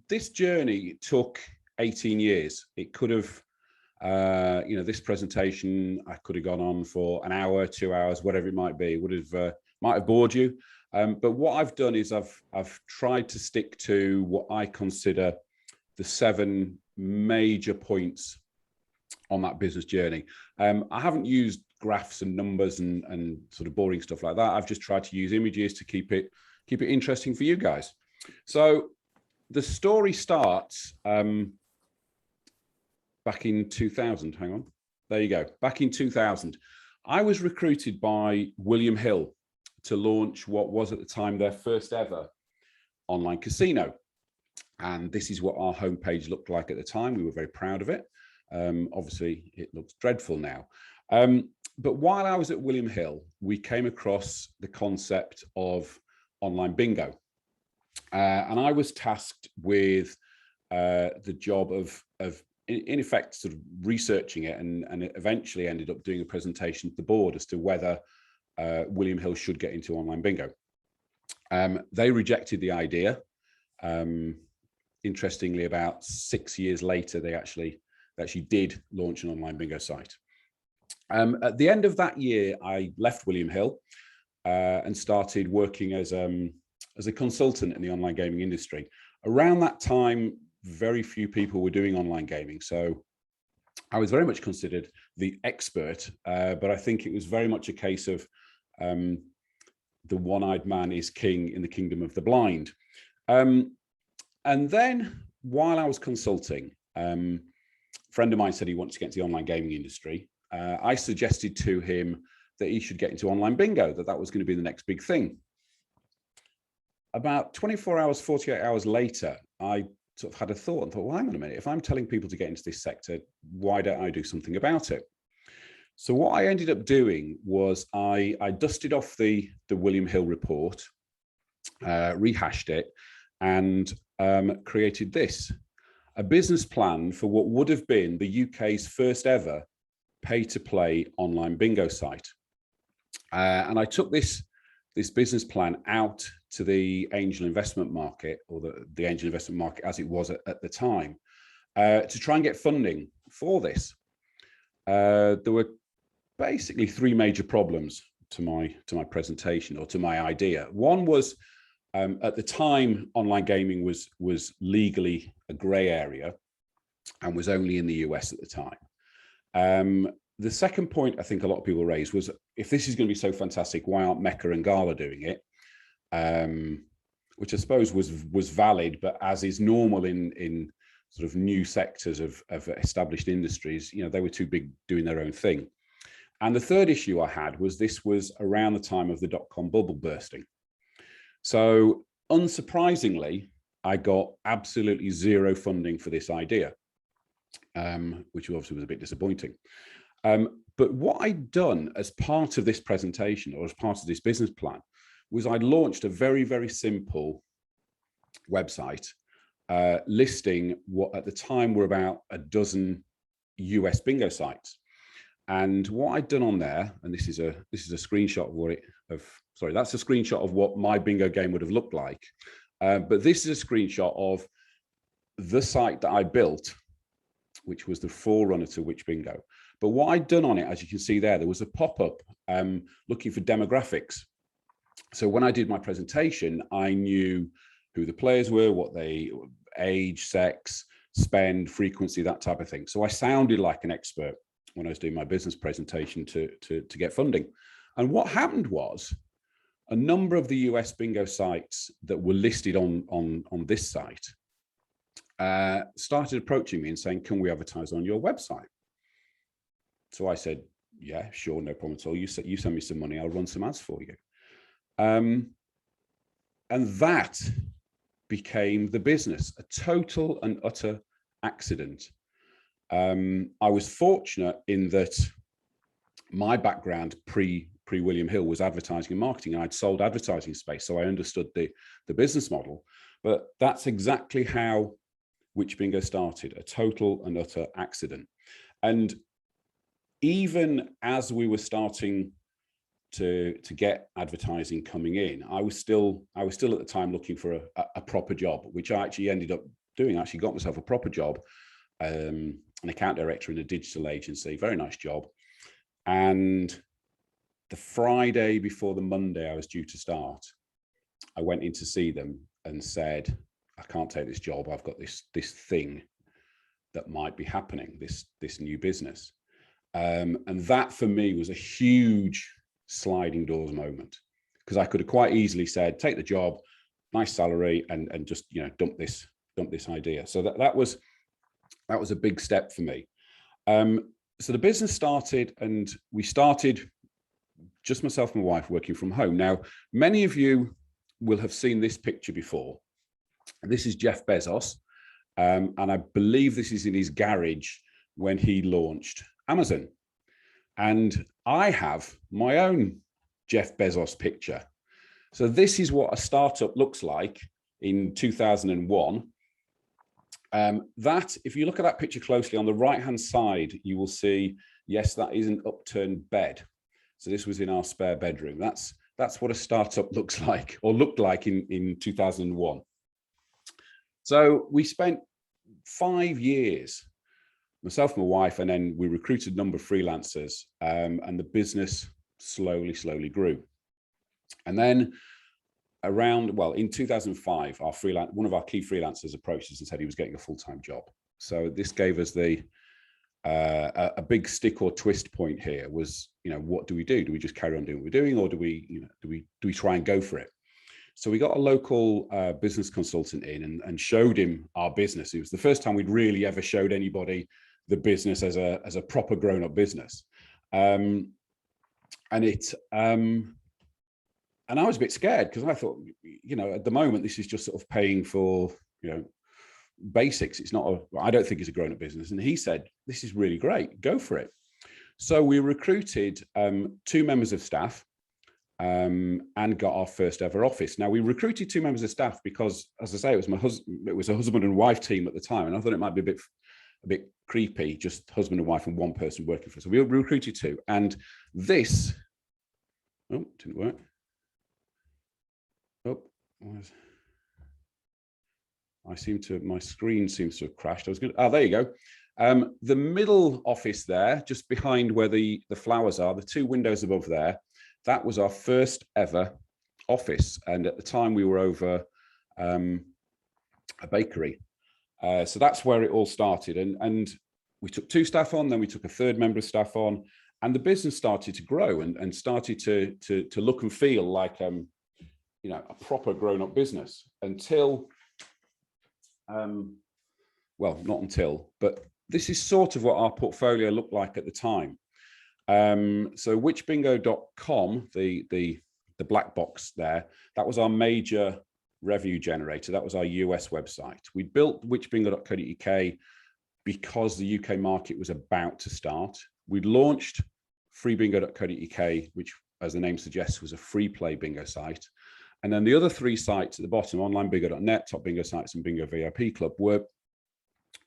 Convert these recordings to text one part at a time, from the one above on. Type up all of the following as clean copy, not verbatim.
this journey took 18 years. It could have, this presentation, I could have gone on for an hour, 2 hours, whatever it might be, might have bored you. But what I've done is I've tried to stick to what I consider the 7 major points on that business journey. I haven't used graphs and numbers and sort of boring stuff like that. I've just tried to use images to keep it interesting for you guys. So the story starts back in 2000. Hang on, there you go. Back in 2000, I was recruited by William Hill to launch what was at the time their first ever online casino. And this is what our homepage looked like at the time. We were very proud of it. Obviously, it looks dreadful now. But while I was at William Hill, we came across the concept of online bingo. And I was tasked with the job of in effect, sort of researching it, and it eventually ended up doing a presentation to the board as to whether William Hill should get into online bingo. They rejected the idea. Interestingly, about 6 years later, they actually did launch an online bingo site. At the end of that year, I left William Hill and started working as a consultant in the online gaming industry. Around that time, very few people were doing online gaming, so I was very much considered the expert, but I think it was very much a case of the one-eyed man is king in the kingdom of the blind. And then while I was consulting, a friend of mine said he wanted to get into the online gaming industry. I suggested to him that he should get into online bingo, that was going to be the next big thing. About 24 hours, 48 hours later, I sort of had a thought and thought, well, hang on a minute, if I'm telling people to get into this sector, why don't I do something about it? So what I ended up doing was I dusted off the William Hill report, rehashed it, and created this, a business plan for what would have been the UK's first ever pay-to-play online bingo site. And I took this business plan out to the angel investment market, or the angel investment market as it was at the time, to try and get funding for this. There were basically 3 major problems to my presentation, or to my idea. One was, at the time, online gaming was legally a grey area and was only in the US at the time. The second point I think a lot of people raised was, if this is going to be so fantastic, why aren't Mecca and Gala doing it? Which I suppose was valid, but as is normal in sort of new sectors of established industries, they were too big doing their own thing. And the third issue I had was, this was around the time of the dot-com bubble bursting. So unsurprisingly, I got absolutely zero funding for this idea, which obviously was a bit disappointing. But what I'd done as part of this presentation, or as part of this business plan, was I'd launched a very, very simple website listing what at the time were about a dozen US bingo sites. And what I'd done on there, and this is a screenshot of that's a screenshot of what my bingo game would have looked like. But this is a screenshot of the site that I built, which was the forerunner to Which Bingo. But what I'd done on it, as you can see there was a pop-up looking for demographics. So when I did my presentation, I knew who the players were, what they age, sex, spend, frequency, that type of thing. So I sounded like an expert when I was doing my business presentation to get funding. And what happened was, a number of the US bingo sites that were listed on this site started approaching me and saying, can we advertise on your website? So I said, yeah, sure, no problem at all. You send me some money, I'll run some ads for you. And that became the business, a total and utter accident. I was fortunate in that my background pre-William Hill was advertising and marketing, and I'd sold advertising space, so I understood the business model. But that's exactly how Which Bingo started, a total and utter accident. And even as we were starting to get advertising coming in, I was still at the time looking for a proper job, which I actually ended up doing. I actually got myself a proper job, an account director in a digital agency, very nice job. And the Friday before the Monday I was due to start, I went in to see them and said, I can't take this job. I've got this thing that might be happening, this new business. And that for me was a huge sliding doors moment, because I could have quite easily said, take the job, nice salary, and just, you know, dump this idea. So that was a big step for me. So the business started, and we started just myself and my wife working from home. Now, many of you will have seen this picture before. This is Jeff Bezos, and I believe this is in his garage when he launched Amazon. And I have my own Jeff Bezos picture. So this is what a startup looks like in 2001. That, if you look at that picture closely, on the right-hand side, you will see, yes, that is an upturned bed. So this was in our spare bedroom. That's what a startup looks like, or looked like in 2001. So we spent 5 years, myself and my wife, and then we recruited a number of freelancers, and the business slowly grew. And then in 2005, one of our key freelancers approached us and said he was getting a full-time job. So this gave us a big stick or twist point here. Was, you know, what do we do? Do we just carry on doing what we're doing, or do we try and go for it? So we got a local business consultant in and showed him our business. It was the first time we'd really ever showed anybody the business as a proper grown-up business. And I was a bit scared, because I thought, you know, at the moment, this is just sort of paying for, you know, basics. It's not I don't think it's a grown-up business. And he said, this is really great, go for it. So we recruited 2 members of staff, and got our first ever office. Now, we recruited 2 members of staff because, as I say, it was a husband and wife team at the time, and I thought it might be a bit creepy, just husband and wife and one person working for us. So we recruited 2, and this, didn't work. My screen seems to have crashed. There you go. The middle office there, just behind where the flowers are, the 2 windows above there, that was our first ever office. And at the time we were over a bakery. So that's where it all started. And we took 2 staff on, then we took a 3rd member of staff on, and the business started to grow and started to look and feel like, you know, a proper grown-up business until, well, not until, but this is sort of what our portfolio looked like at the time. So whichbingo.com, the black box there, that was our major revenue generator. That was our US website. We built whichbingo.co.uk because the UK market was about to start. We'd launched freebingo.co.uk, which, as the name suggests, was a free play bingo site. And then the other 3 sites at the bottom, onlinebingo.net, Top Bingo Sites, and Bingo VIP Club, were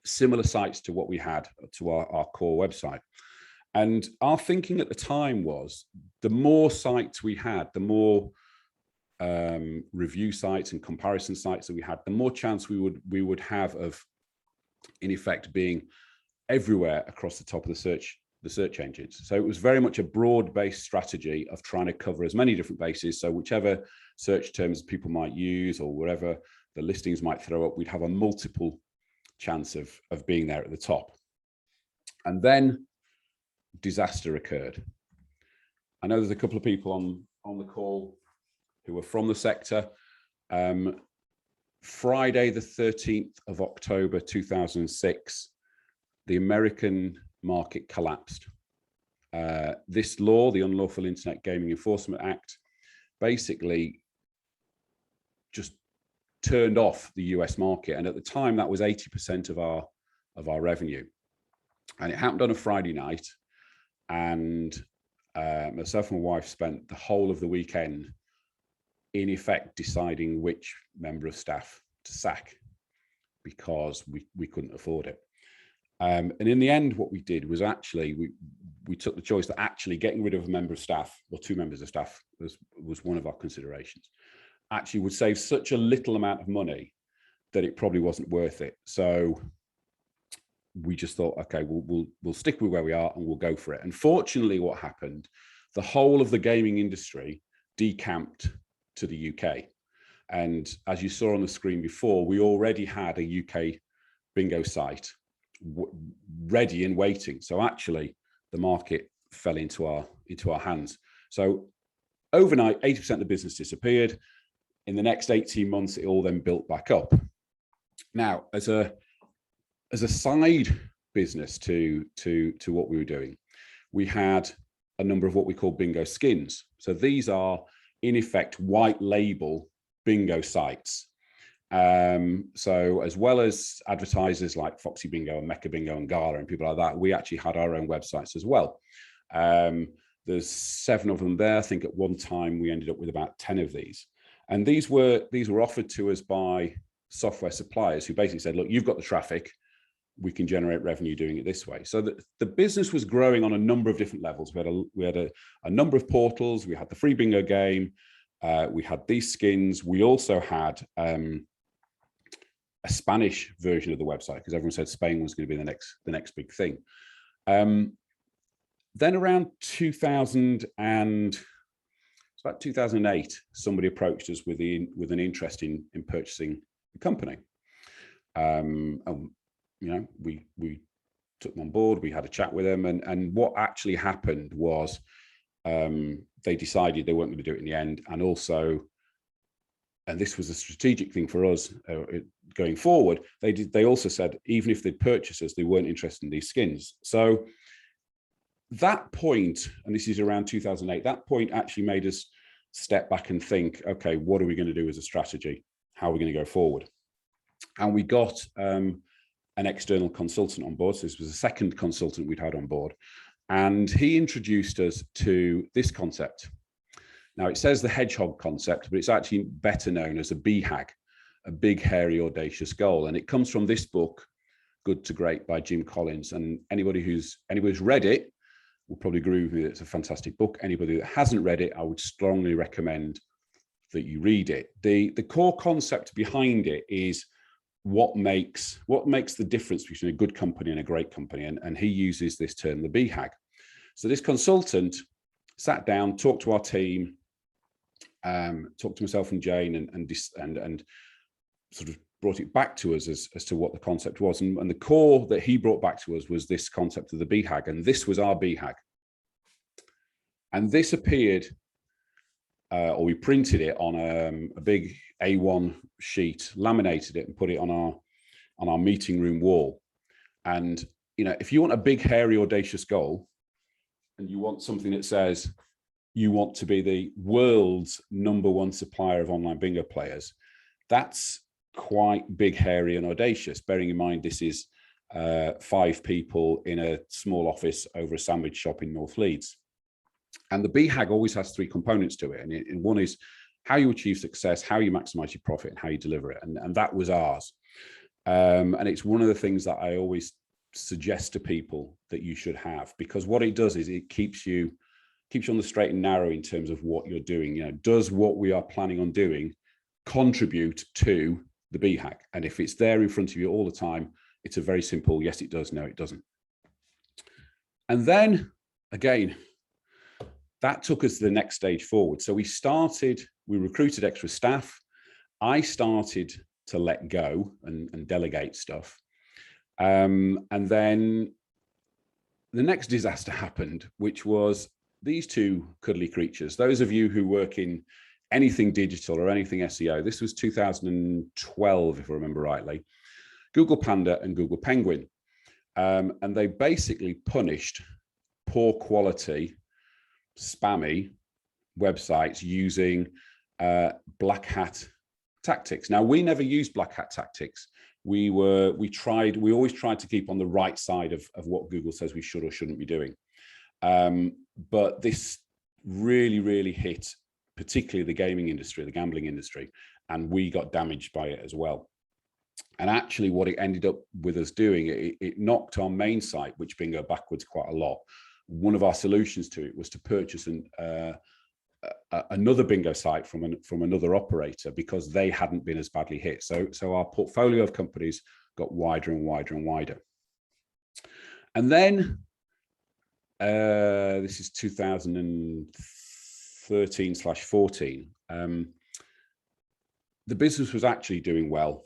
similar sites to what we had to our core website. And our thinking at the time was, the more sites we had, the more review sites and comparison sites that we had, the more chance we would have of, in effect, being everywhere across the top of the search engines. So it was very much a broad-based strategy of trying to cover as many different bases. So whichever search terms people might use, or wherever the listings might throw up, we'd have a multiple chance of being there at the top. And then disaster occurred. I know there's a couple of people on the call who are from the sector. Friday, the 13th of October, 2006, the American market collapsed. This law, the Unlawful Internet Gaming Enforcement Act, basically just turned off the US market. And at the time, that was 80% of our revenue. And it happened on a Friday night. And myself and my wife spent the whole of the weekend, in effect, deciding which member of staff to sack, because we couldn't afford it. And in the end, what we did was actually, we took the choice that actually getting rid of a member of staff, or 2 members of staff, was one of our considerations. Actually would save such a little amount of money that it probably wasn't worth it. So we just thought, okay, we'll stick with where we are and we'll go for it. And fortunately, what happened, the whole of the gaming industry decamped to the UK. And as you saw on the screen before, we already had a UK bingo site ready and waiting. So actually, the market fell into our hands. So overnight, 80% of the business disappeared. In the next 18 months, it all then built back up. Now, as a side business to what we were doing, we had a number of what we call bingo skins. So these are, in effect, white label bingo sites. So as well as advertisers like Foxy Bingo and Mecca Bingo and Gala and people like that, we actually had our own websites as well. There's 7 of them there. I think at one time we ended up with about 10 of these. And these were offered to us by software suppliers who basically said, look, you've got the traffic, we can generate revenue doing it this way. So the business was growing on a number of different levels. We had a number of portals. We had the free bingo game. We had these skins. We also had a Spanish version of the website because everyone said Spain was going to be the next big thing. Then around 2008, somebody approached us with an interest in purchasing the company. We took them on board. We had a chat with them, and what actually happened was they decided they weren't going to do it in the end, and also, and this was a strategic thing for us going forward. They also said even if they'd purchase us, they weren't interested in these skins. So that point, and this is around 2008, that point actually made us step back and think, okay, what are we going to do as a strategy? How are we going to go forward? And we got an external consultant on board. So this was the second consultant we'd had on board. And he introduced us to this concept. Now it says the hedgehog concept, but it's actually better known as a BHAG, a big, hairy, audacious goal. And it comes from this book, Good to Great by Jim Collins. And anybody who's read it will probably agree with me that it's a fantastic book. Anybody that hasn't read it, I would strongly recommend that you read it. The core concept behind it is what makes the difference between a good company and a great company. And he uses this term, the BHAG. So this consultant sat down, talked to our team, talked to myself and Jane, and sort of brought it back to us as to what the concept was. And the core that he brought back to us was this concept of the BHAG. And this was our BHAG. And this appeared, or we printed it on a big A1 sheet, laminated it and put it on our meeting room wall. And, if you want a big, hairy, audacious goal, and you want something that says you want to be the world's #1 supplier of online bingo players, that's quite big, hairy and audacious, bearing in mind this is 5 people in a small office over a sandwich shop in North Leeds. And the BHAG always has 3 components to it. And one is how you achieve success, how you maximize your profit, and how you deliver it. And that was ours. And it's one of the things that I always suggest to people that you should have, because what it does is it keeps you on the straight and narrow in terms of what you're doing. Does what we are planning on doing contribute to the BHAG? And if it's there in front of you all the time, it's a very simple yes, it does, no, it doesn't. And then again, that took us to the next stage forward. So we recruited extra staff. I started to let go and delegate stuff. And then the next disaster happened, which was these 2 cuddly creatures. Those of you who work in anything digital or anything SEO, this was 2012, if I remember rightly, Google Panda and Google Penguin. And they basically punished poor quality, spammy websites using black hat tactics. Now, we never used black hat tactics. We always tried to keep on the right side of what Google says we should or shouldn't be doing. But this really, really hit particularly the gaming industry, the gambling industry, and we got damaged by it as well. And actually what it ended up with us doing, it knocked our main site, which bingo, backwards quite a lot. One of our solutions to it was to purchase another bingo site from another operator because they hadn't been as badly hit. So our portfolio of companies got wider and wider and wider. And then this is 2013/14. The business was actually doing well.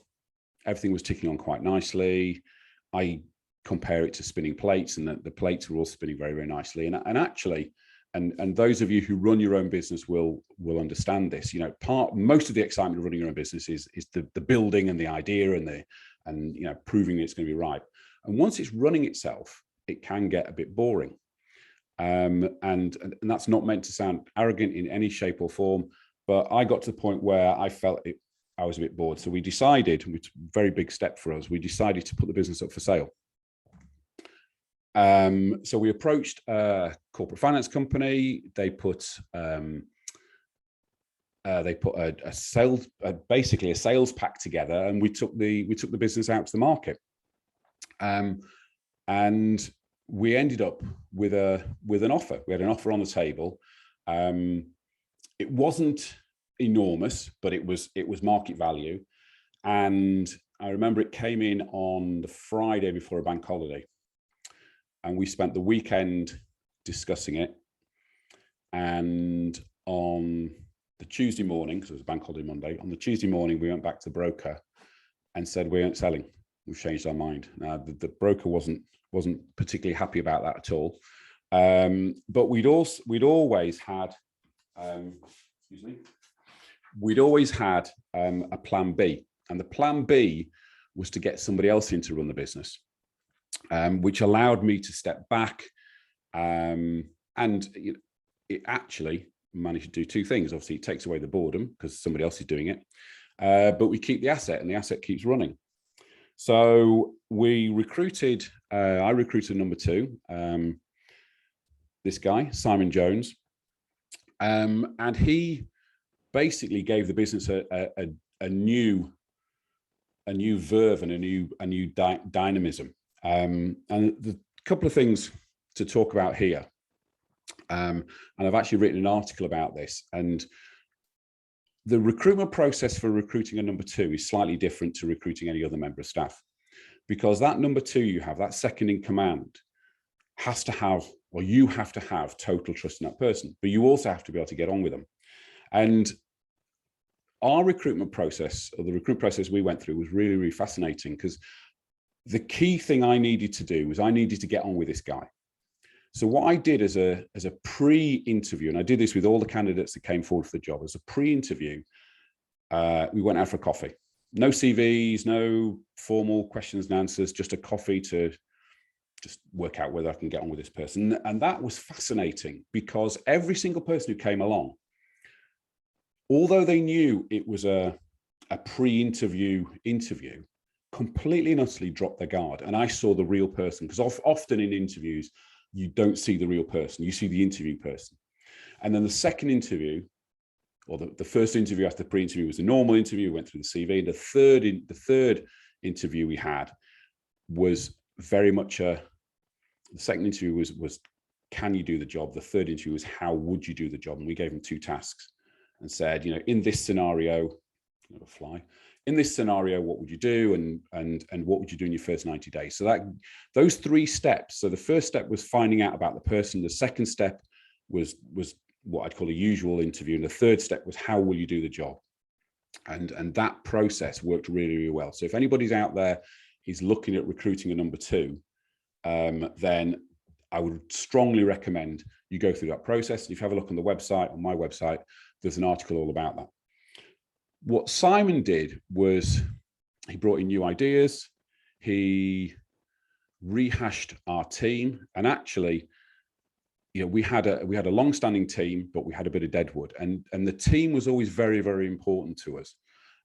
Everything was ticking on quite nicely. I compare it to spinning plates, and the plates were all spinning very, very nicely. And actually, and those of you who run your own business will understand this. You know, most of the excitement of running your own business is the building and the idea and you know, proving it's going to be right. And once it's running itself, it can get a bit boring. And that's not meant to sound arrogant in any shape or form, but I got to the point where I felt I was a bit bored. So we decided, which was a very big step for us, we decided to put the business up for sale. So we approached a corporate finance company. They put basically a sales pack together, and we took the business out to the market. And we ended up with an offer. We had an offer on the table. It wasn't enormous, but it was market value. And I remember it came in on the Friday before a bank holiday. And we spent the weekend discussing it. And on the Tuesday morning, because it was a bank holiday Monday, on the Tuesday morning, we went back to the broker and said, we aren't selling. We've changed our mind. Now, the broker wasn't particularly happy about that at all. But we'd always had, we'd always had a plan B. And the plan B was to get somebody else in to run the business. Which allowed me to step back, and it actually managed to do two things. Obviously, it takes away the boredom because somebody else is doing it, but we keep the asset, and the asset keeps running. So we recruited. I recruited number two, this guy Simon Jones, and he basically gave the business a new verve and a new dynamism. And the couple of things to talk about here, and I've actually written an article about this, and the recruitment process for recruiting a number two is slightly different to recruiting any other member of staff, because that number two you have, that second in command, has to have, or you have to have total trust in that person, but you also have to be able to get on with them. And our recruitment process, or the recruitment process we went through, was really, really fascinating, because the key thing I needed to do was I needed to get on with this guy. So what I did as a pre-interview, and I did this with all the candidates that came forward for the job, as a pre-interview, we went out for coffee. No CVs, no formal questions and answers, just a coffee to just work out whether I can get on with this person. And that was fascinating, because every single person who came along, although they knew it was a pre-interview interview, completely and utterly dropped their guard. And I saw the real person, because often in interviews, you don't see the real person, you see the interview person. And then the second interview, or the first interview after the pre-interview, was a normal interview, went through the CV. And the third interview we had was very much the second interview was can you do the job? The third interview was how would you do the job? And we gave them two tasks and said, you know, in this scenario, in this scenario, what would you do, and what would you do in your first 90 days? So those three steps. So the first step was finding out about the person. The second step was what I'd call a usual interview, and the third step was how will you do the job? And that process worked really, really well. So if anybody's out there is looking at recruiting a number two, then I would strongly recommend you go through that process. And if you have a look on the website, on my website, there's an article all about that. What Simon did was he brought in new ideas. He rehashed our team, and actually, you know, we had a long-standing team, but we had a bit of deadwood, and the team was always very, very important to us.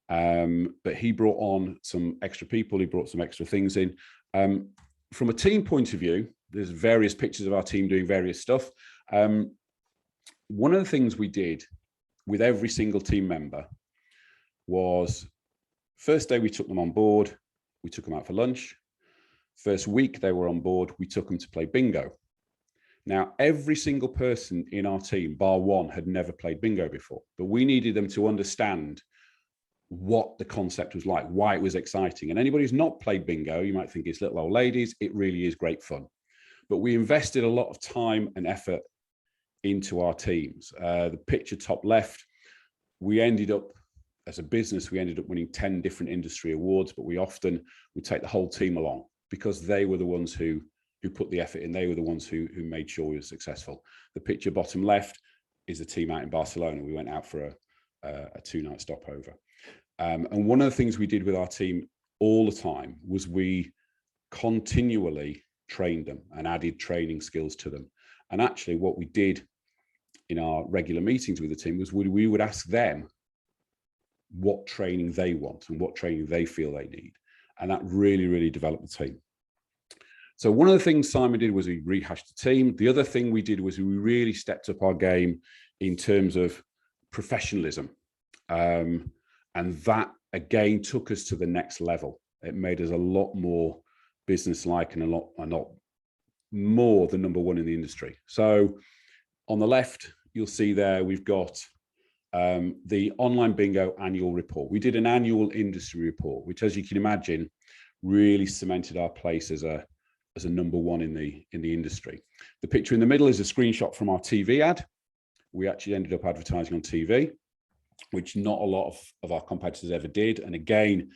But he brought on some extra people. He brought some extra things in. From a team point of view, there's various pictures of our team doing various stuff. One of the things we did with every single team member was, first day we took them on board, we took them out for lunch. First week they were on board, we took them to play bingo. Now, every single person in our team, bar one, had never played bingo before, but we needed them to understand what the concept was like, why it was exciting. And anybody who's not played bingo, you might think it's little old ladies. It really is great fun. But we invested a lot of time and effort into our teams. The picture top left, we ended up, as a business, we ended up winning 10 different industry awards, but we often would take the whole team along because they were the ones who put the effort in. They were the ones who made sure we were successful. The picture bottom left is a team out in Barcelona. We went out for a 2-night stopover. And one of the things we did with our team all the time was we continually trained them and added training skills to them. And actually what we did in our regular meetings with the team was we would ask them what training they want and what training they feel they need. And that really, really developed the team. So one of the things Simon did was he rehashed the team. The other thing we did was we really stepped up our game in terms of professionalism. And that, again, took us to the next level. It made us a lot more business-like and a lot more the number one in the industry. So on the left, you'll see there we've got the online bingo annual report. We did an annual industry report, which, as you can imagine, really cemented our place as a number one in the industry. The picture in the middle is a screenshot from our TV ad. We actually ended up advertising on TV, which not a lot of our competitors ever did. And again,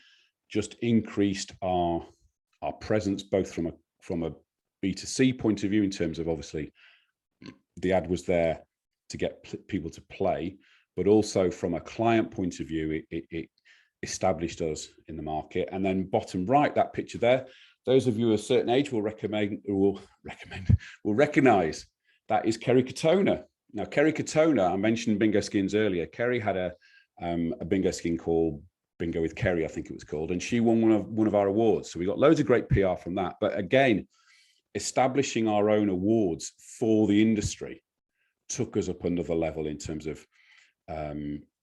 just increased our presence, both from a B2C point of view, in terms of, obviously, the ad was there to get people to play, but also from a client point of view, it established us in the market. And then bottom right, that picture there, those of you of a certain age will recognize that is Kerry Katona. Now, Kerry Katona, I mentioned bingo skins earlier. Kerry had a bingo skin called Bingo with Kerry, I think it was called, and she won one of our awards. So we got loads of great PR from that. But again, establishing our own awards for the industry took us up another level in terms of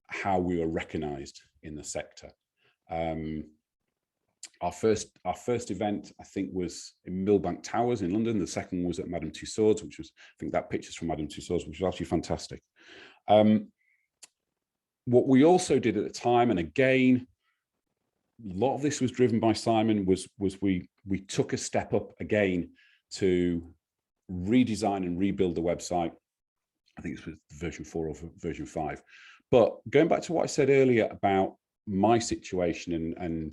how we were recognized in the sector. Our first event, I think, was in Millbank Towers in London. The second was at Madame Tussauds, which was, I think that picture's from Madame Tussauds, which was actually fantastic. What we also did at the time, and again, a lot of this was driven by Simon, was we took a step up again to redesign and rebuild the website. I think it was version 4 or version 5. But going back to what I said earlier about my situation and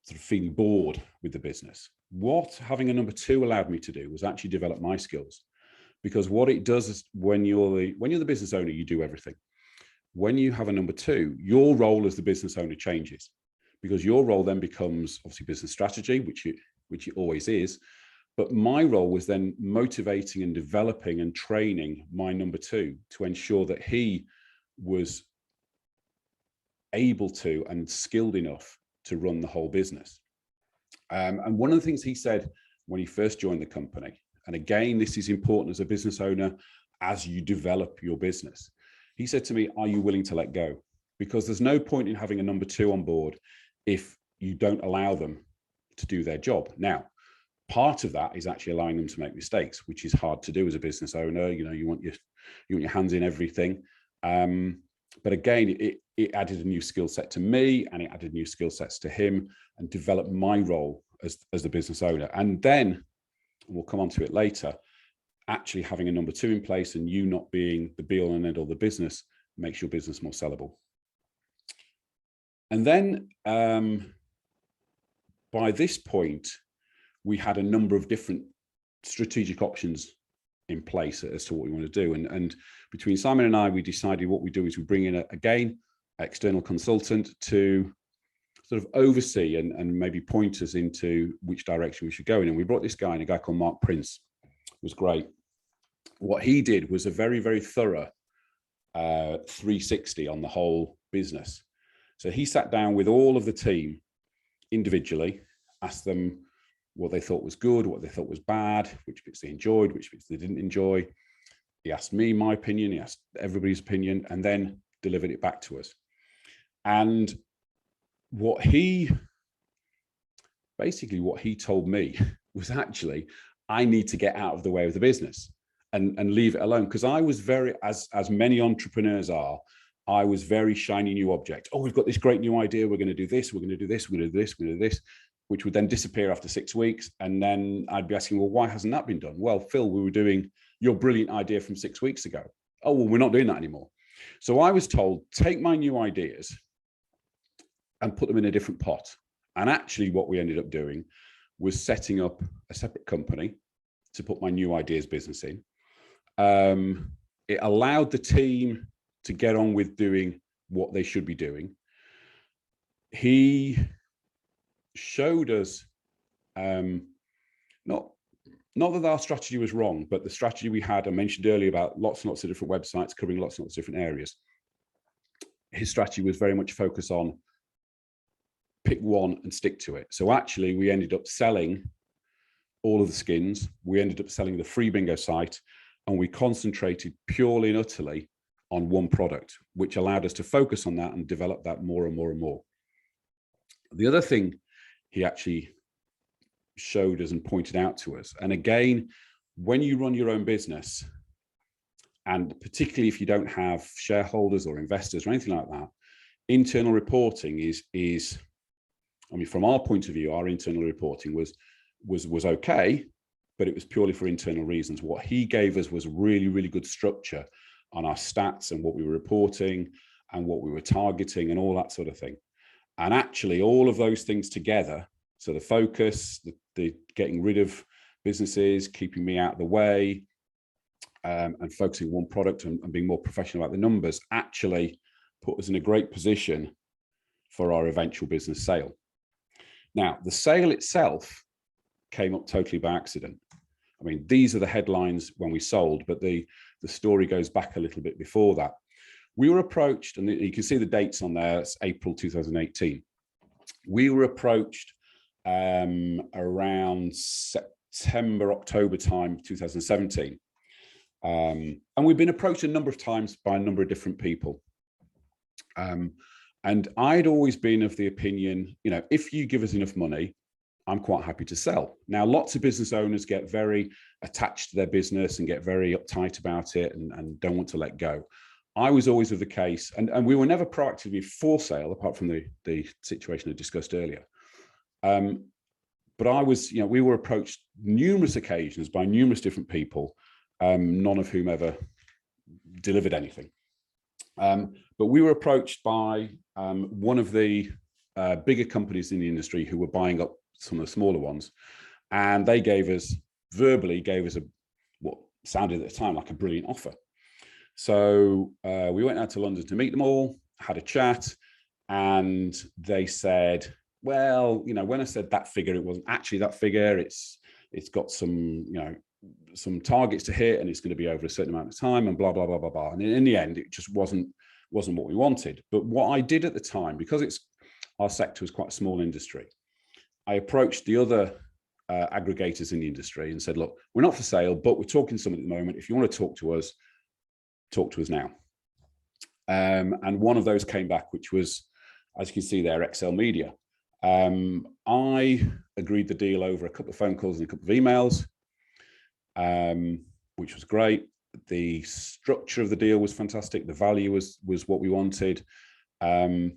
sort of feeling bored with the business, what having a number 2 allowed me to do was actually develop my skills. Because what it does is when you're the business owner, you do everything. When you have a number 2, your role as the business owner changes, because your role then becomes obviously business strategy, which it always is. But my role was then motivating and developing and training my number 2 to ensure that he was able to and skilled enough to run the whole business. And one of the things he said when he first joined the company, and again, this is important as a business owner as you develop your business, he said to me, are you willing to let go? Because there's no point in having a number 2 on board if you don't allow them to do their job. Now, part of that is actually allowing them to make mistakes, which is hard to do as a business owner. You know, you want your hands in everything. But again, it added a new skill set to me, and it added new skill sets to him, and developed my role as the business owner. And then, we'll come on to it later, actually having a number 2 in place and you not being the be all and end all of the business makes your business more sellable. And then by this point, we had a number of different strategic options in place as to what we want to do. And between Simon and I, we decided what we do is we bring in, again, external consultant to sort of oversee and maybe point us into which direction we should go in. And we brought this guy in, a guy called Mark Prince. It was great. What he did was a very, very thorough 360 on the whole business. So he sat down with all of the team individually, asked them what they thought was good, what they thought was bad, which bits they enjoyed, which bits they didn't enjoy. He asked me my opinion, he asked everybody's opinion, and then delivered it back to us. And what he told me was actually, I need to get out of the way of the business and leave it alone. Because I was very, as many entrepreneurs are, I was very shiny new object. Oh, we've got this great new idea. We're going to do this. We're going to do this. We're going to do this. We're going to do this, which would then disappear after 6 weeks. And then I'd be asking, well, why hasn't that been done? Well, Phil, we were doing your brilliant idea from 6 weeks ago. Oh, well, we're not doing that anymore. So I was told, take my new ideas and put them in a different pot. And actually what we ended up doing was setting up a separate company to put my new ideas business in. It allowed the team to get on with doing what they should be doing. He showed us, not that our strategy was wrong, but the strategy we had, I mentioned earlier about lots and lots of different websites covering lots and lots of different areas. His strategy was very much focused on pick one and stick to it. So actually we ended up selling all of the skins. We ended up selling the free bingo site, and we concentrated purely and utterly on one product, which allowed us to focus on that and develop that more and more and more. The other thing he actually showed us and pointed out to us, and again, when you run your own business, and particularly if you don't have shareholders or investors or anything like that, internal reporting is I mean, from our point of view, our internal reporting was okay, but it was purely for internal reasons. What he gave us was really, really good structure on our stats and what we were reporting and what we were targeting and all that sort of thing. And actually all of those things together, so the focus, the getting rid of businesses, keeping me out of the way, and focusing on one product and being more professional about the numbers, actually put us in a great position for our eventual business sale. Now, the sale itself came up totally by accident. I mean, these are the headlines when we sold, but the story goes back a little bit before that. We were approached, and you can see the dates on there, it's April 2018. We were approached around September, October time, 2017. And we've been approached a number of times by a number of different people. And I'd always been of the opinion, you know, if you give us enough money, I'm quite happy to sell. Now, lots of business owners get very attached to their business and get very uptight about it and don't want to let go. I was always of the case, and we were never proactively for sale, apart from the situation I discussed earlier. But I was, you know, we were approached numerous occasions by numerous different people, none of whom ever delivered anything. But we were approached by one of the bigger companies in the industry who were buying up some of the smaller ones, and they verbally gave us what sounded at the time like a brilliant offer. So we went out to London to meet them all, had a chat, and they said, well, you know, when I said that figure, it wasn't actually that figure. It's got some, you know, some targets to hit, and it's going to be over a certain amount of time, and blah blah blah blah blah. And in the end, it just wasn't what we wanted. But what I did at the time, because our sector was quite a small industry, I approached the other aggregators in the industry and said, look, we're not for sale, but we're talking to someone at the moment. If you want to talk to us now. And one of those came back, which was, as you can see there, XL Media. I agreed the deal over a couple of phone calls and a couple of emails, which was great. The structure of the deal was fantastic. The value was what we wanted. And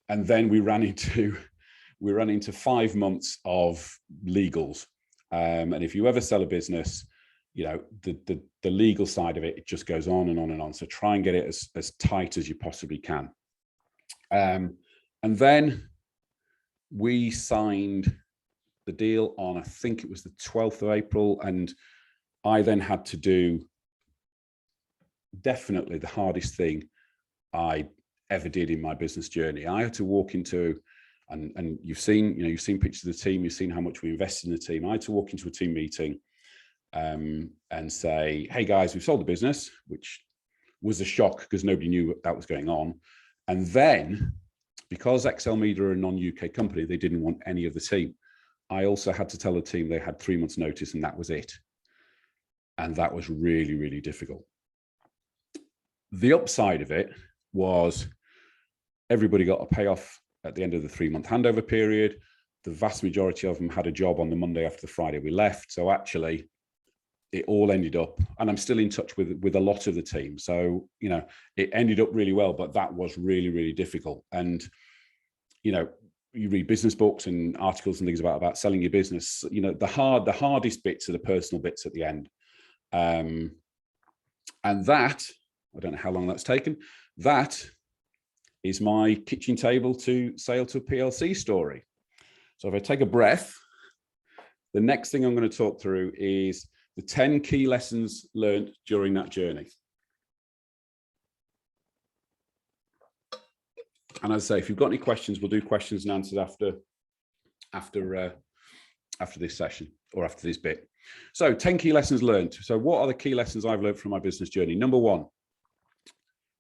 then we ran into 5 months of legals. And if you ever sell a business, you know, the legal side of it, it just goes on and on and on. So try and get it as tight as you possibly can. And then we signed the deal on, I think it was the 12th of April. And I then had to do definitely the hardest thing I ever did in my business journey. I had to walk into, and you've seen pictures of the team, you've seen how much we invested in the team. I had to walk into a team meeting and say, hey guys, we've sold the business, which was a shock because nobody knew that was going on. And then, because XL Media are a non-UK company, they didn't want any of the team. I also had to tell the team they had 3 months notice, and that was it. And that was really, really difficult. The upside of it was everybody got a payoff at the end of the 3-month handover period. the vast majority of them had a job on the Monday after the Friday we left. So actually, it all ended up, and I'm still in touch with a lot of the team. So, you know, it ended up really well, but that was really, really difficult. And, you know, you read business books and articles and things about selling your business. You know, the hardest bits are the personal bits at the end. And that, I don't know how long that's taken. That is my kitchen table to sale to a PLC story. So if I take a breath, the next thing I'm going to talk through is the 10 key lessons learned during that journey. And as I say, if you've got any questions, we'll do questions and answers after this session or after this bit. So 10 key lessons learned. So what are the key lessons I've learned from my business journey? Number one,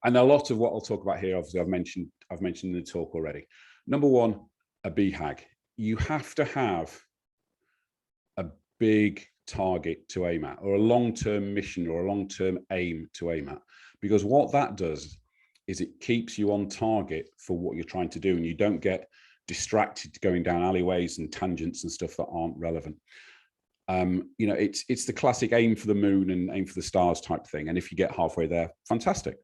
and a lot of what I'll talk about here, obviously I've mentioned in the talk already. Number one, a BHAG. You have to have a big target to aim at, or a long-term mission or a long-term aim to aim at, because what that does is it keeps you on target for what you're trying to do, and you don't get distracted going down alleyways and tangents and stuff that aren't relevant. You know, it's the classic aim for the moon and aim for the stars type thing, and if you get halfway there, fantastic.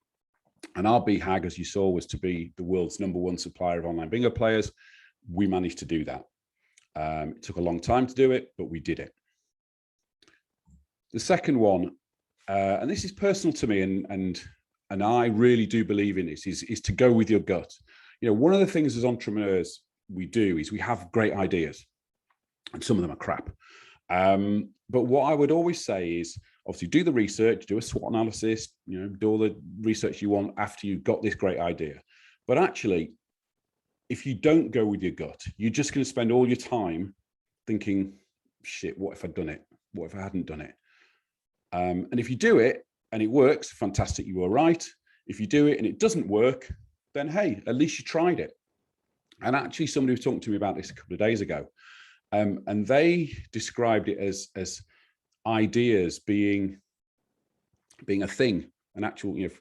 And our BHAG, as you saw, was to be the world's #1 supplier of online bingo players. We managed to do that. It took a long time to do it, but we did it. The second one, and this is personal to me, and I really do believe in this, is to go with your gut. You know, one of the things as entrepreneurs we do is we have great ideas, and some of them are crap. But what I would always say is, obviously, do the research, do a SWOT analysis, you know, do all the research you want after you've got this great idea. But actually, if you don't go with your gut, you're just going to spend all your time thinking, shit, what if I'd done it? What if I hadn't done it? And if you do it and it works, fantastic, you were right. If you do it and it doesn't work, then hey, at least you tried it. And actually, somebody was talking to me about this a couple of days ago, and they described it as ideas being a thing, an actual, you know,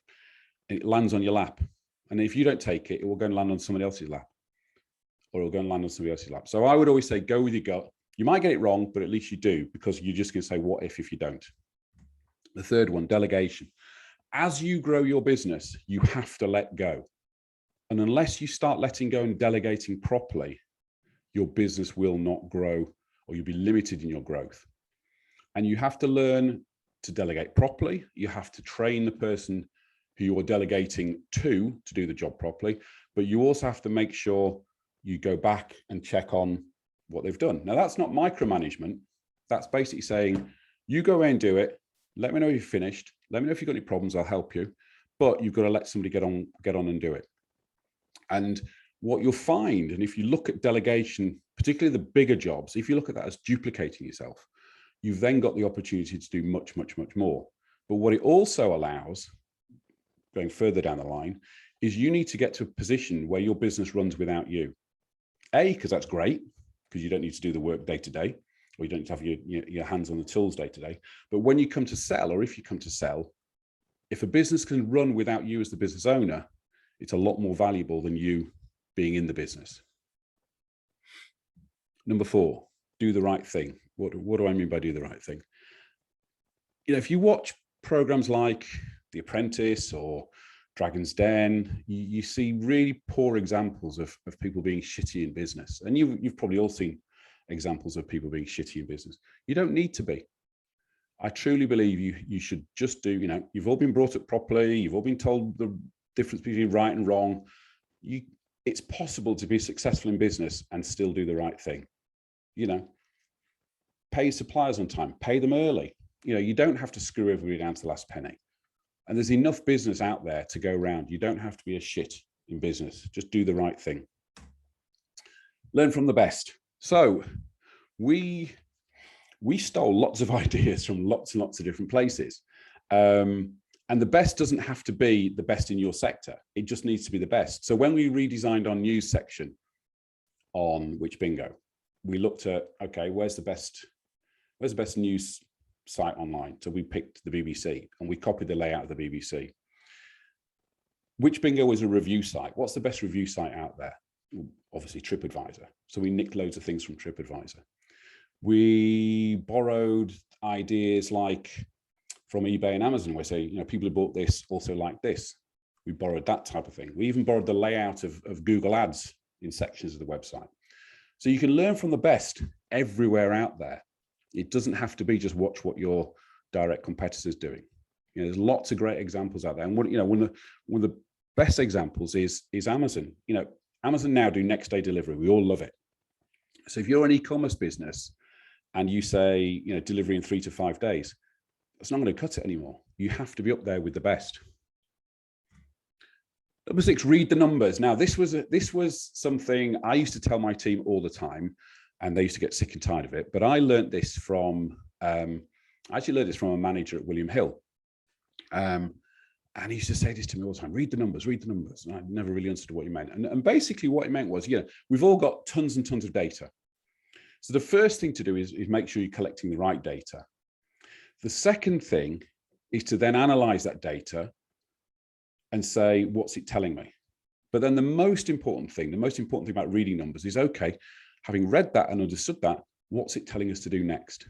it lands on your lap, and if you don't take it, it will go and land on somebody else's lap, or it'll go and land on somebody else's lap. So I would always say, go with your gut. You might get it wrong, but at least you do, because you're just going to say, what if you don't? The third one, delegation. As you grow your business, you have to let go. And unless you start letting go and delegating properly, your business will not grow, or you'll be limited in your growth. And you have to learn to delegate properly. You have to train the person who you're delegating to do the job properly. But you also have to make sure you go back and check on what they've done. Now, that's not micromanagement. That's basically saying, you go away and do it. Let me know if you've finished. Let me know if you've got any problems. I'll help you. But you've got to let somebody get on and do it. And what you'll find, and if you look at delegation, particularly the bigger jobs, if you look at that as duplicating yourself, you've then got the opportunity to do much, much, much more. But what it also allows, going further down the line, is you need to get to a position where your business runs without you. A, because that's great, because you don't need to do the work day to day, or you don't have your hands on the tools day to day. But when you come to sell, or if you come to sell, if a business can run without you as the business owner, it's a lot more valuable than you being in the business. Number 4, do the right thing. What do I mean by do the right thing? You know, if you watch programs like The Apprentice or Dragon's Den, you see really poor examples of people being shitty in business. And you've probably all seen examples of people being shitty in business. You don't need to be. I truly believe you should just do, you know, you've all been brought up properly. You've all been told the difference between right and wrong. It's possible to be successful in business and still do the right thing. You know, pay your suppliers on time, pay them early. You know, you don't have to screw everybody down to the last penny. And there's enough business out there to go around. You don't have to be a shit in business. Just do the right thing. Learn from the best. So we stole lots of ideas from lots and lots of different places. And the best doesn't have to be the best in your sector. It just needs to be the best. So when we redesigned our news section on Which Bingo, we looked at, okay, where's the best news site online? So we picked the BBC and we copied the layout of the BBC. Which Bingo is a review site. What's the best review site out there? Obviously TripAdvisor. So we nicked loads of things from TripAdvisor. We borrowed ideas like from eBay and Amazon, where say, people who bought this also like this. We borrowed that type of thing. We even borrowed the layout of Google Ads in sections of the website. So you can learn from the best everywhere out there. It doesn't have to be just watch what your direct competitors doing. There's lots of great examples out there. And one of the best examples is Amazon. Amazon now do next day delivery. We all love it. So if you're an e-commerce business and you say, delivery in 3 to 5 days, it's not going to cut it anymore. You have to be up there with the best. Number 6, read the numbers. Now, this was something I used to tell my team all the time, and they used to get sick and tired of it. But I learned this from, I actually learned this from a manager at William Hill. And he used to say this to me all the time, read the numbers, read the numbers. And I never really understood what he meant. And basically what he meant was, we've all got tons and tons of data. So the first thing to do is make sure you're collecting the right data. The second thing is to then analyze that data and say, what's it telling me? But then the most important thing about reading numbers is, okay, having read that and understood that, what's it telling us to do next?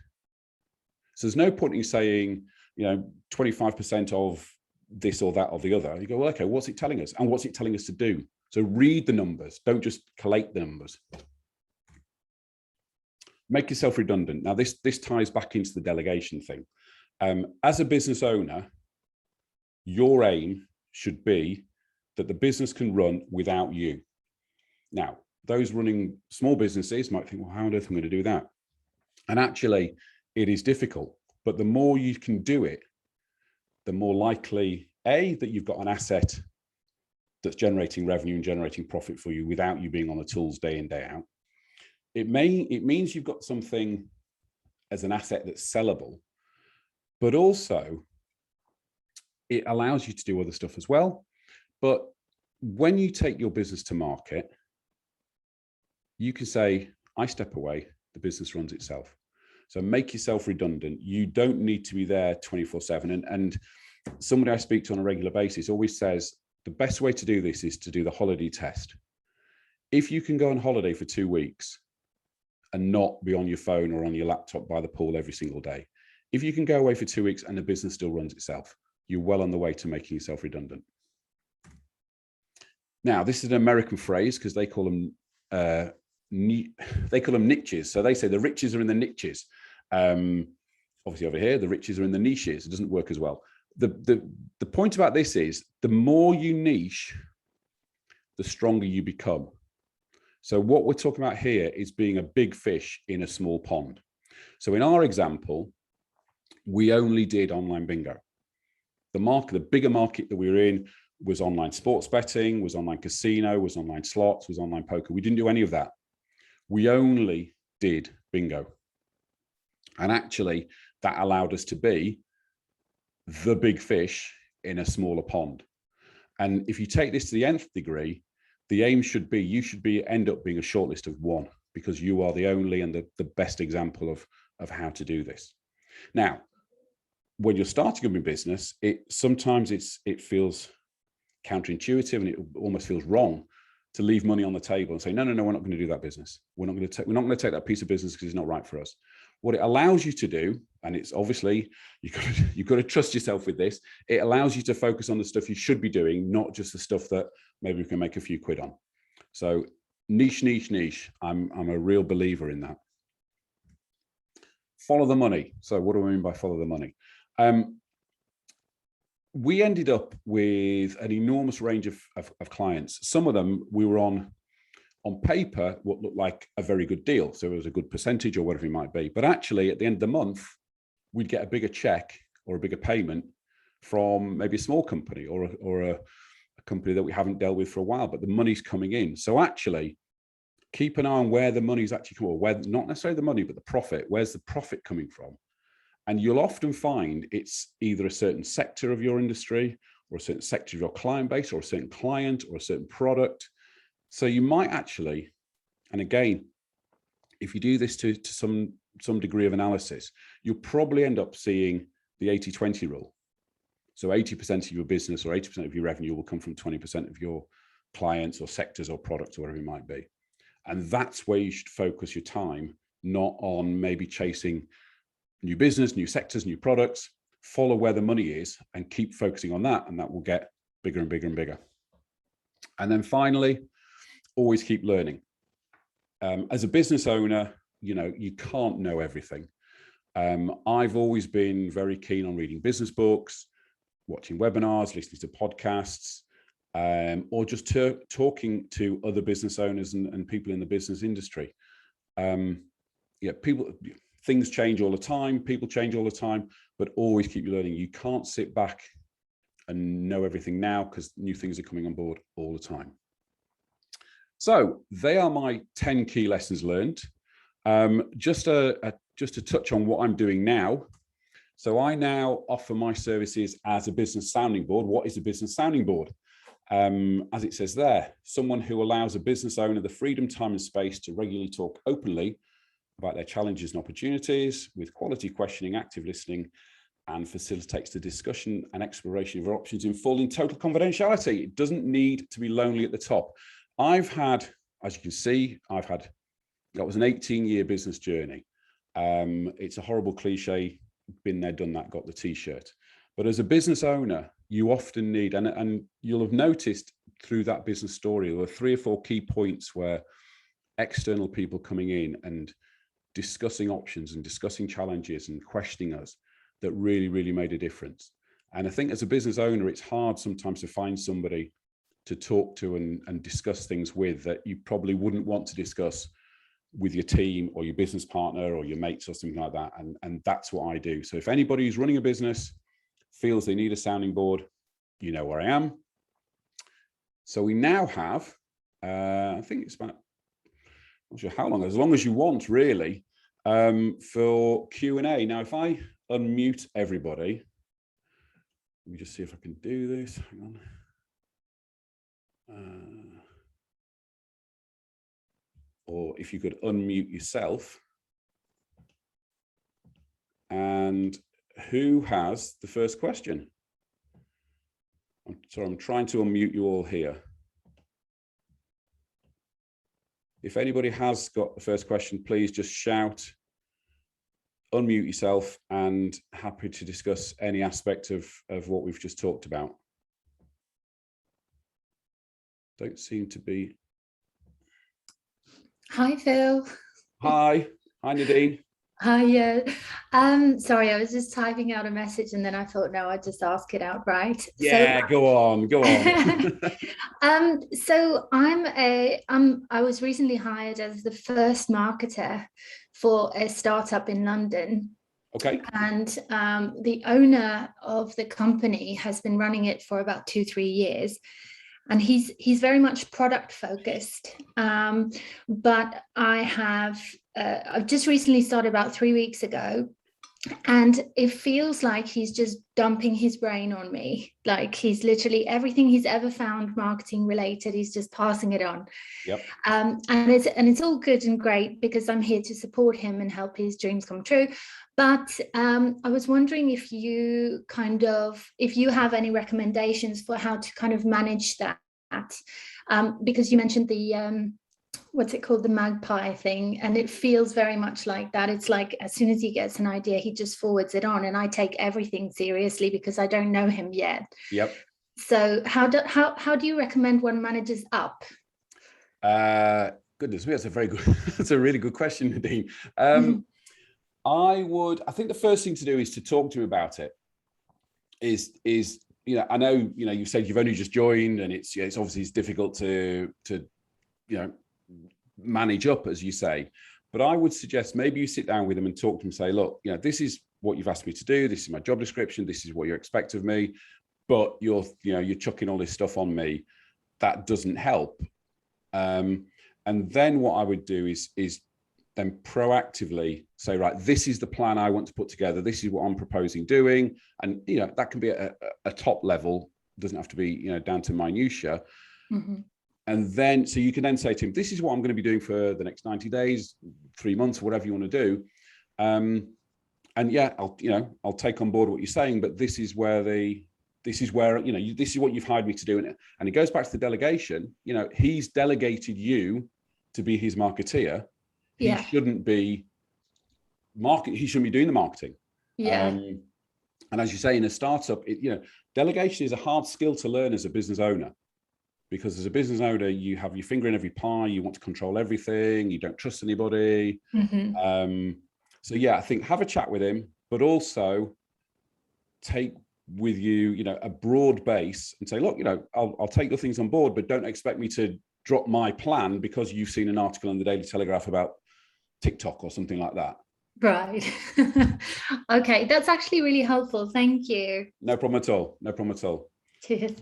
So there's no point in saying, 25% of this or that or the other. You go, well, okay, what's it telling us? And what's it telling us to do? So read the numbers, don't just collate the numbers. Make yourself redundant. Now, this ties back into the delegation thing. As a business owner, your aim should be that the business can run without you. Now, those running small businesses might think, well, how on earth am I going to do that? And actually, it is difficult. But the more you can do it, the more likely, A, that you've got an asset that's generating revenue and generating profit for you without you being on the tools day in, day out. It means you've got something as an asset that's sellable, but also it allows you to do other stuff as well. But when you take your business to market, you can say, I step away, the business runs itself. So make yourself redundant. You don't need to be there 24/7. And somebody I speak to on a regular basis always says, the best way to do this is to do the holiday test. If you can go on holiday for 2 weeks and not be on your phone or on your laptop by the pool every single day, if you can go away for 2 weeks and the business still runs itself, you're well on the way to making yourself redundant. Now, this is an American phrase because they call them niches. So they say the riches are in the niches. Obviously over here, the riches are in the niches. It doesn't work as well. The point about this is the more you niche, the stronger you become. So what we're talking about here is being a big fish in a small pond. So in our example, we only did online bingo. The bigger market that we were in was online sports betting, was online casino, was online slots, was online poker. We didn't do any of that. We only did bingo. And actually, that allowed us to be the big fish in a smaller pond. And if you take this to the nth degree, the aim should be, you should end up being a shortlist of one, because you are the only and the best example of how to do this. Now, when you're starting up in business, sometimes it feels counterintuitive and it almost feels wrong to leave money on the table and say, no, we're not going to do that business. We're not going to take that piece of business because it's not right for us. What it allows you to do, and it's obviously, you've got to trust yourself with this, it allows you to focus on the stuff you should be doing, not just the stuff that maybe we can make a few quid on. So niche. I'm a real believer in that. Follow the money. So what do I mean by follow the money? We ended up with an enormous range of clients. Some of them we were on paper what looked like a very good deal. So it was a good percentage or whatever it might be. But actually at the end of the month, we'd get a bigger check or a bigger payment from maybe a small company or a company that we haven't dealt with for a while, but the money's coming in. So actually keep an eye on where the money's actually coming, or where, not necessarily the money, but the profit. Where's the profit coming from? And you'll often find it's either a certain sector of your industry or a certain sector of your client base or a certain client or a certain product. So you might actually, and again, if you do this to some degree of analysis, you'll probably end up seeing the 80-20 rule. So 80% of your business or 80% of your revenue will come from 20% of your clients or sectors or products or whatever it might be. And that's where you should focus your time, not on maybe chasing new business, new sectors, new products. Follow where the money is and keep focusing on that, and that will get bigger and bigger and bigger. And then finally, always keep learning. As a business owner, you can't know everything. I've always been very keen on reading business books, watching webinars, listening to podcasts, or just talking to other business owners and people in the business industry. Things change all the time, people change all the time, but always keep learning. You can't sit back and know everything now, because new things are coming on board all the time. So they are my 10 key lessons learned. Just to touch on what I'm doing now. So I now offer my services as a business sounding board. What is a business sounding board? As it says there, someone who allows a business owner the freedom, time and space to regularly talk openly about their challenges and opportunities with quality questioning, active listening, and facilitates the discussion and exploration of options in full in total confidentiality. It doesn't need to be lonely at the top. I've had, as you can see, that was an 18-year business journey. It's a horrible cliche, been there, done that, got the t-shirt. But as a business owner, you often need, and you'll have noticed through that business story, there were 3 or 4 key points where external people coming in and discussing options and discussing challenges and questioning us that really, really made a difference. And I think as a business owner, it's hard sometimes to find somebody to talk to and discuss things with that you probably wouldn't want to discuss with your team or your business partner or your mates or something like that. And that's what I do. So if anybody who's running a business feels they need a sounding board, you know where I am. So we now have, I think it's about, I'm not sure how long, as long as you want really, for Q&A. Now, if I unmute everybody, let me just see if I can do this. Hang on. Or if you could unmute yourself. And who has the first question? I'm sorry, I'm trying to unmute you all here. If anybody has got the first question, please just shout, unmute yourself, and happy to discuss any aspect of what we've just talked about. Don't seem to be. Hi, Phil. Hi Nadine. Hi, yeah. Sorry, I was just typing out a message and then I thought, no, I'd just ask it outright. Yeah, so, go on. So I was recently hired as the first marketer for a startup in London. Okay. And the owner of the company has been running it for about 2-3 years. And he's very much product focused, but I've just recently started about 3 weeks ago, and it feels like he's just dumping his brain on me. Like he's literally everything he's ever found marketing related, he's just passing it on. Yep. And it's all good and great because I'm here to support him and help his dreams come true. But I was wondering if you have any recommendations for how to kind of manage that, because you mentioned the what's it called, the magpie thing, and it feels very much like that. It's like as soon as he gets an idea, he just forwards it on, and I take everything seriously because I don't know him yet. Yep. So how do you recommend one manages up? Goodness me, that's a really good question, Nadine. I think the first thing to do is to talk to him about it. I know, you said you've only just joined, and it's obviously it's difficult to manage up, as you say, but I would suggest maybe you sit down with him and talk to him and say, look, this is what you've asked me to do. This is my job description. This is what you expect of me, but you're chucking all this stuff on me. That doesn't help. And then what I would do is then proactively say, right, this is the plan I want to put together. This is what I'm proposing doing. And, that can be a top level, doesn't have to be, down to minutiae. Mm-hmm. And then, so you can then say to him, this is what I'm going to be doing for the next 90 days, 3 months, whatever you want to do. And yeah, I'll take on board what you're saying, but this is where this is what you've hired me to do. And it goes back to the delegation. He's delegated you to be his marketeer, he Yeah. shouldn't be doing the marketing. Yeah. And as you say, in a startup, delegation is a hard skill to learn as a business owner, because as a business owner, you have your finger in every pie, you want to control everything, you don't trust anybody. So yeah, I think have a chat with him, but also take with you, a broad base and say, look, I'll take the things on board, but don't expect me to drop my plan because you've seen an article in the Daily Telegraph about TikTok or something like that. Right. Okay, that's actually really helpful. Thank you. No problem at all. No problem at all. Cheers.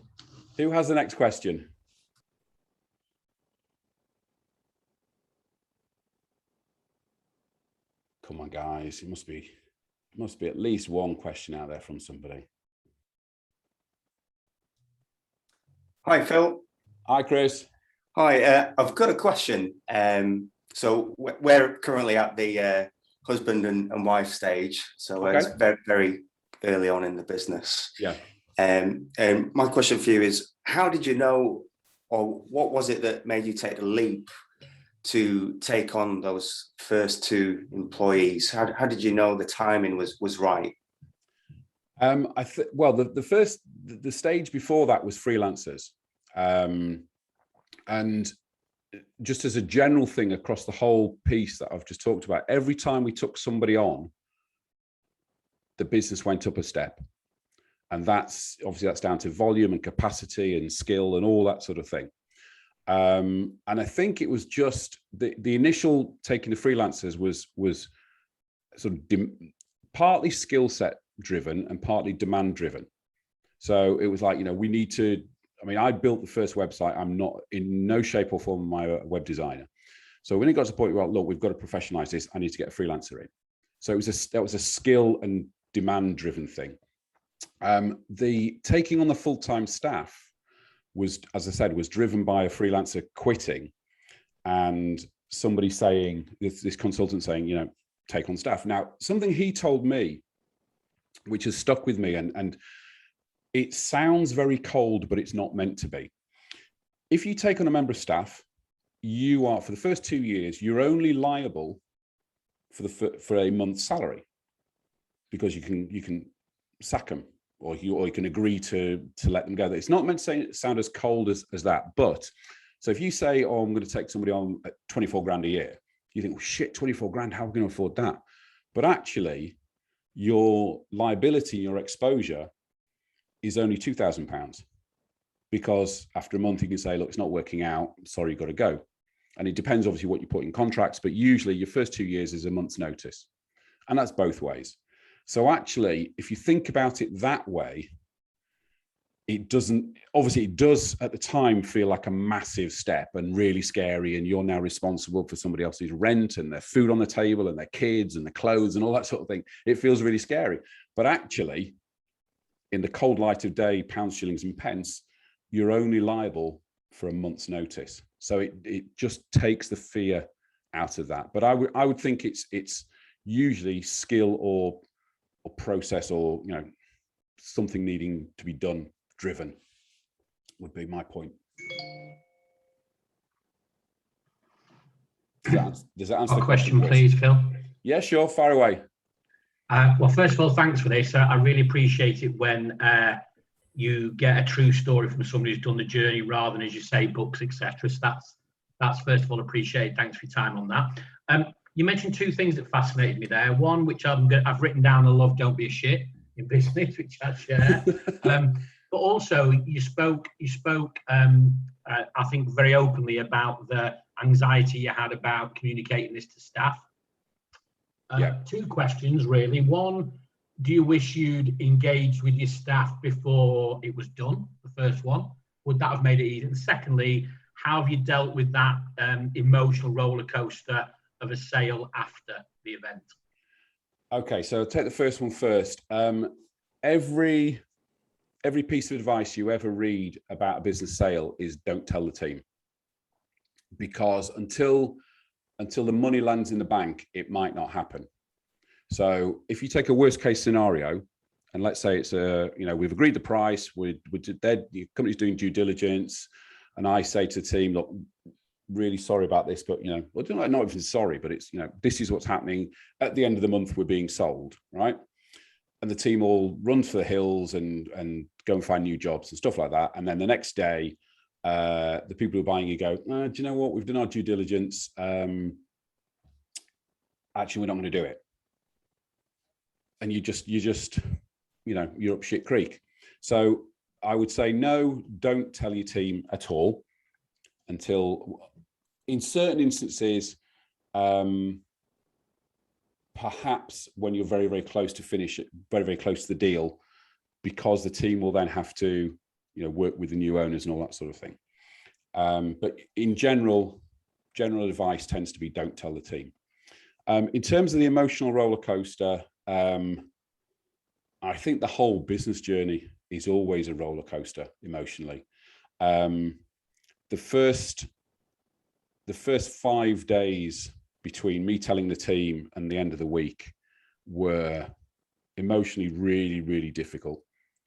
Who has the next question? Come on, guys. It must be at least one question out there from somebody. Hi, Phil. Hi, Chris. Hi, I've got a question. So we're currently at the husband and wife stage. So Okay. it's very, very early on in the business. Yeah. My question for you is, how did you know, or what was it that made you take the leap to take on those first 2 employees? How did you know the timing was right? Well, the stage before that was freelancers. And just as a general thing across the whole piece that I've just talked about, every time we took somebody on, the business went up a step. And that's down to volume and capacity and skill and all that sort of thing. And I think it was just the initial taking the freelancers was sort of partly skill set driven and partly demand driven. So it was like, we need to, I built the first website. I'm not in no shape or form a web designer. So when it got to the point where, look, we've got to professionalize this, I need to get a freelancer in. So that was a skill and demand driven thing. The taking on the full-time staff was, as I said, was driven by a freelancer quitting and somebody saying, this consultant saying, take on staff. Now, something he told me, which has stuck with me, and it sounds very cold, but it's not meant to be. If you take on a member of staff, you are, for the first 2 years, you're only liable for a month's salary, because you can sack them, or you can agree to let them go. It's not meant to sound as cold as that. But so if you say, oh, I'm going to take somebody on at 24 grand a year, you think, well, shit, 24 grand, how are we going to afford that? But actually, your liability, your exposure is only £2,000, because after a month you can say, look, it's not working out, sorry, you've got to go. And it depends obviously what you put in contracts, but usually your first 2 years is a month's notice. And that's both ways. So actually, if you think about it that way, it does at the time feel like a massive step and really scary, and you're now responsible for somebody else's rent and their food on the table and their kids and their clothes and all that sort of thing. It feels really scary. But actually, in the cold light of day, pounds, shillings and pence, you're only liable for a month's notice. So it just takes the fear out of that. But I would think it's usually skill or process, or something needing to be done driven, would be my point. Does that answer the question, please, Phil? Yeah, sure, fire away. Well, first of all, thanks for this. I really appreciate it when you get a true story from somebody who's done the journey, rather than, as you say, books, etc. So that's first of all appreciated. Thanks for your time on that. You mentioned 2 things that fascinated me there. One, which I've written down, I love "Don't be a shit" in business, which I share. But also, you spoke. I think very openly about the anxiety you had about communicating this to staff. 2 questions really. One, do you wish you'd engaged with your staff before it was done? The first one, would that have made it easier? And secondly, how have you dealt with that emotional roller coaster of a sale after the event? Okay, so I'll take the first one first. Every piece of advice you ever read about a business sale is don't tell the team, because until the money lands in the bank, it might not happen. So if you take a worst case scenario, and let's say it's we've agreed the price, the company's doing due diligence, and I say to the team, look, really sorry about this, but, you know, well, not even sorry, but it's, you know, this is what's happening. At the end of the month, we're being sold, right? And the team all run for the hills and go and find new jobs and stuff like that. And then the next day, the people who are buying you go, do you know what? We've done our due diligence. Actually, we're not going to do it. And you just, you know, you're up shit creek. So I would say, no, don't tell your team at all until, in certain instances, perhaps when you're very, very close to finish it, very, very close to the deal, because the team will then have to, you know, work with the new owners and all that sort of thing. But in general advice tends to be, don't tell the team. In terms of the emotional roller coaster, I think the whole business journey is always a roller coaster emotionally. The first 5 days between me telling the team and the end of the week were emotionally really, really difficult,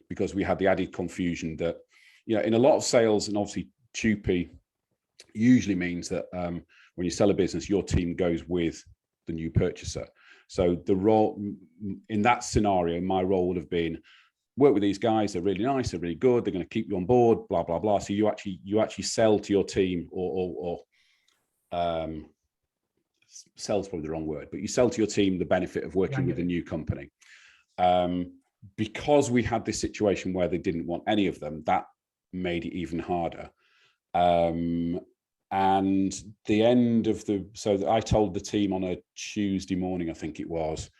because we had the added confusion that, you know, in a lot of sales, and obviously TUPE usually means that when you sell a business, your team goes with the new purchaser. So the role in that scenario, my role would have been, work with these guys, they're really nice, they're really good, they're going to keep you on board, blah, blah, blah. So you actually sell to your team, or sell's probably the wrong word, but you sell to your team the benefit of working with a new company. Because we had this situation where they didn't want any of them, that made it even harder. And the end of so I told the team on a Tuesday morning, I think it was,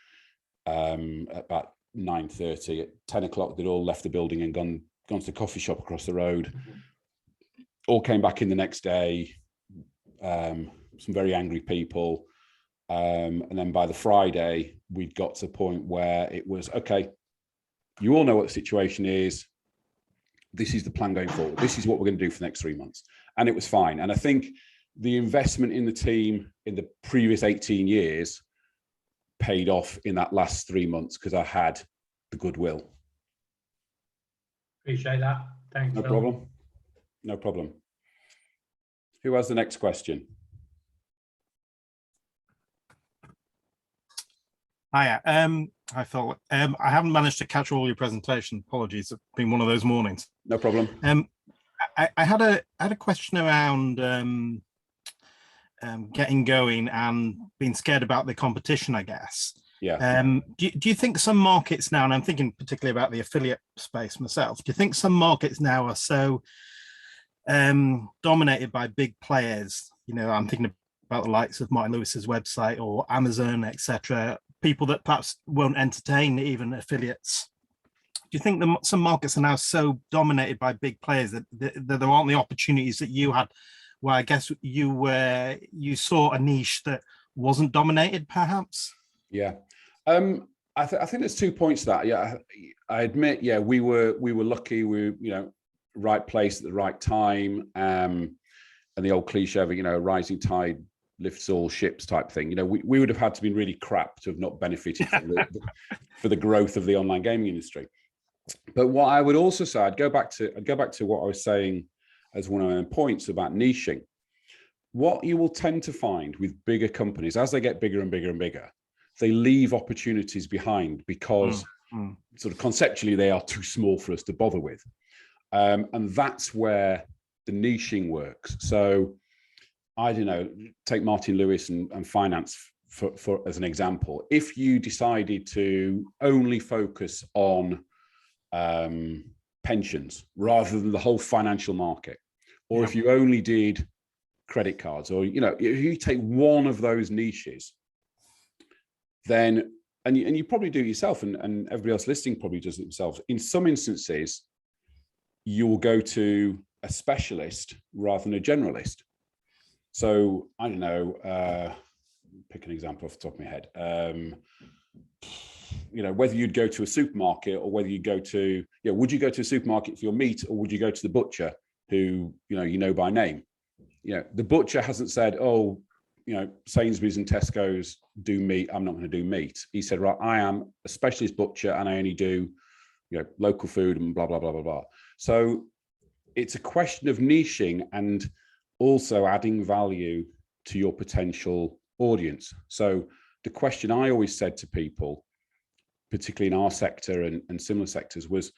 about 9:30, at 10 o'clock, they'd all left the building and gone to the coffee shop across the road. All came back in the next day, some very angry people. And then by the Friday, we'd got to the point where it was, okay, you all know what the situation is. This is the plan going forward. This is what we're going to do for the next 3 months. And it was fine. And I think the investment in the team in the previous 18 years paid off in that last 3 months, because I had the goodwill. Appreciate that. Thanks. No problem. No problem. Who has the next question? Hiya. Hi, Phil. I haven't managed to catch all your presentation. Apologies. It's been one of those mornings. No problem. I had a question around getting going and being scared about the competition, I guess. Yeah. Do you think some markets now, and I'm thinking particularly about the affiliate space myself, do you think some markets now are so dominated by big players? You know, I'm thinking about the likes of Martin Lewis's website or Amazon, etc. People that perhaps won't entertain even affiliates. Do you think some markets are now so dominated by big players that there aren't the opportunities that you had, where I guess you saw a niche that wasn't dominated, perhaps? Yeah, I think there's 2 points to that. Yeah, I admit, yeah, we were lucky. We were, you know, right place at the right time, and the old cliche of, you know, rising tide lifts all ships type thing. You know, we would have had to be really crap to have not benefited from for the growth of the online gaming industry. But what I would also say, I'd go back to what I was saying as one of my points about niching. What you will tend to find with bigger companies, as they get bigger and bigger and bigger, they leave opportunities behind because sort of conceptually they are too small for us to bother with. And that's where the niching works. So I don't know, take Martin Lewis and finance for as an example. If you decided to only focus on pensions rather than the whole financial market, or if you only did credit cards, or, you know, if you take one of those niches, then, and you probably do it yourself, and everybody else listening probably does it themselves. In some instances, you will go to a specialist rather than a generalist. So I don't know, pick an example off the top of my head. You know, whether you'd go to a supermarket or whether you go to, would you go to a supermarket for your meat, or would you go to the butcher who, you know by name? You know, the butcher hasn't said, oh, you know, Sainsbury's and Tesco's do meat, I'm not going to do meat. He said, right, I am a specialist butcher and I only do, you know, local food and blah, blah, blah, blah, blah. So it's a question of niching, and also adding value to your potential audience. So the question I always said to people, particularly in our sector and similar sectors, was,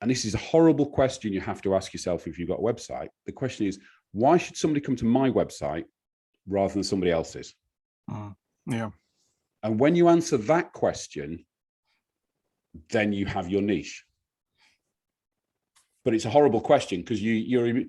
and this is a horrible question you have to ask yourself if you've got a website. The question is, why should somebody come to my website rather than somebody else's? Yeah. And when you answer that question, then you have your niche. But it's a horrible question because your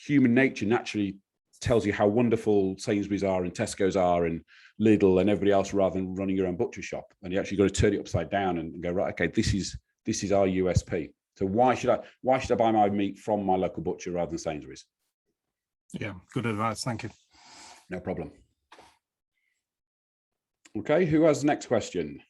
human nature naturally tells you how wonderful Sainsbury's are and Tesco's are and Lidl and everybody else, rather than running your own butcher shop. And you actually got to turn it upside down and go, right, okay, this is our USP. So why should I buy my meat from my local butcher rather than Sainsbury's? Yeah, good advice. Thank you. No problem. Okay, who has the next question?